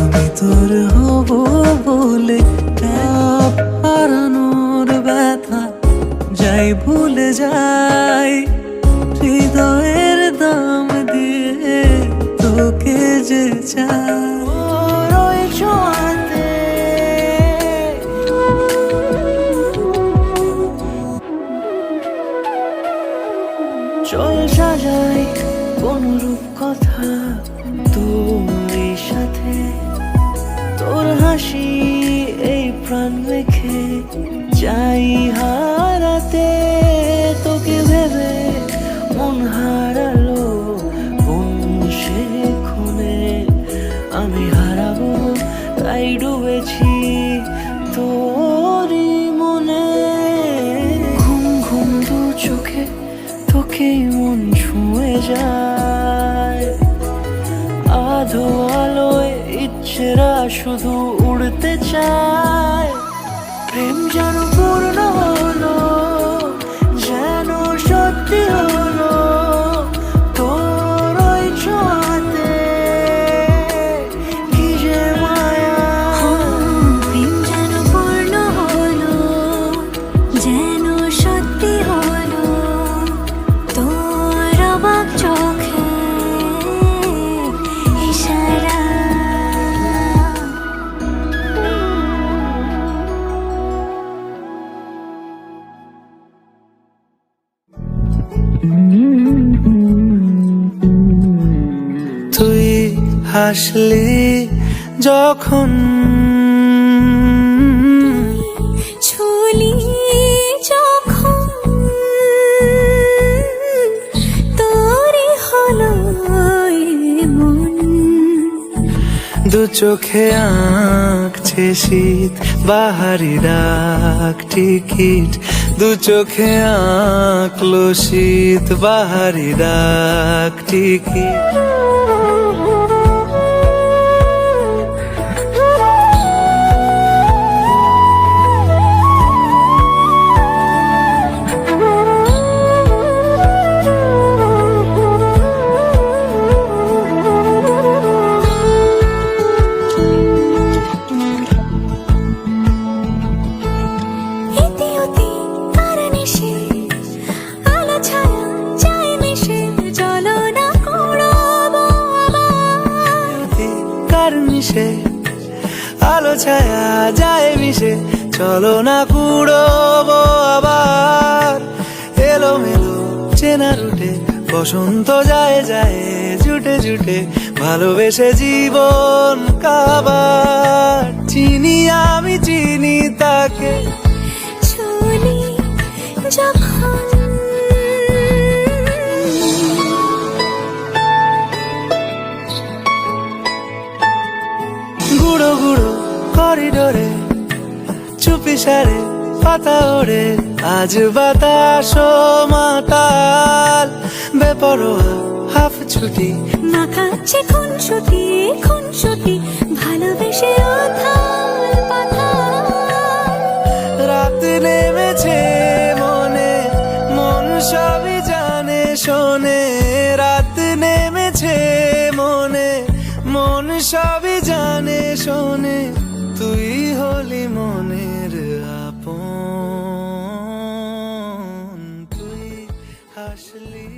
আমি তোর হব বলে হারানোর ব্যথা যাই ভুলে যাই, হৃদয়ের দাম দিয়ে তোকে যে চাই। চল সাজাই কোন রূপকথা তোর সাথে, তোর হাসি এই প্রাণ রেখে চাই হারাতে। তোকে ভেবে মন হারালো কোন সে ক্ষণে, আমি হারাবো তাই ডুবেছি তোরই মনে। ঘুম ঘুম দু চোখে তোকেই মন ছুঁয়ে যায়, আধো আলোয় ইচ্ছেরা শুধু উড়তে চায়। প্রেম যেন পূর্ণ হলো, যেন সত্যি হলো তোর ওই ছোঁয়াতে, কি যে মায়া। প্রেম যেন পূর্ণ হলো, যেন সত্যি হলো তোর অবাক চোখে ইশারা। তুই হাসলি যখন, ছুলি যখন তোরই হলো মন। দু চোখে আঁকছে শীত বাহারি ডাক টিকিট, দু চোখে আঁকলো শীত বাহারি ডাক টিকিট। আলো ছায়া যায় মিশে, চলো না কুড়োবো আবার। এলো মেলো চেনা রুটে বসন্ত যায় যায় জুটে জুটে, ভালোবেসে জীবন কাবার। চিনি আমি চিনি তাকে, ছুলি যখন গুঁড়ো গুঁড়ো করিডোরে চুপি সারে পাতা ওড়ে, আজ বাতাস মাতাল বেপরোয়া হাফ ছুটি। মাখাচ্ছে খুনসুটি খুনসুটি ভালোবেসে উথাল পাথাল। রাত নেমেছে মনে, মন সবই জানে শোনে। রাত নেমেছে মনে, মন সবই জানে শোনে। তুই হলি মনের আপন, তুই হাসলি।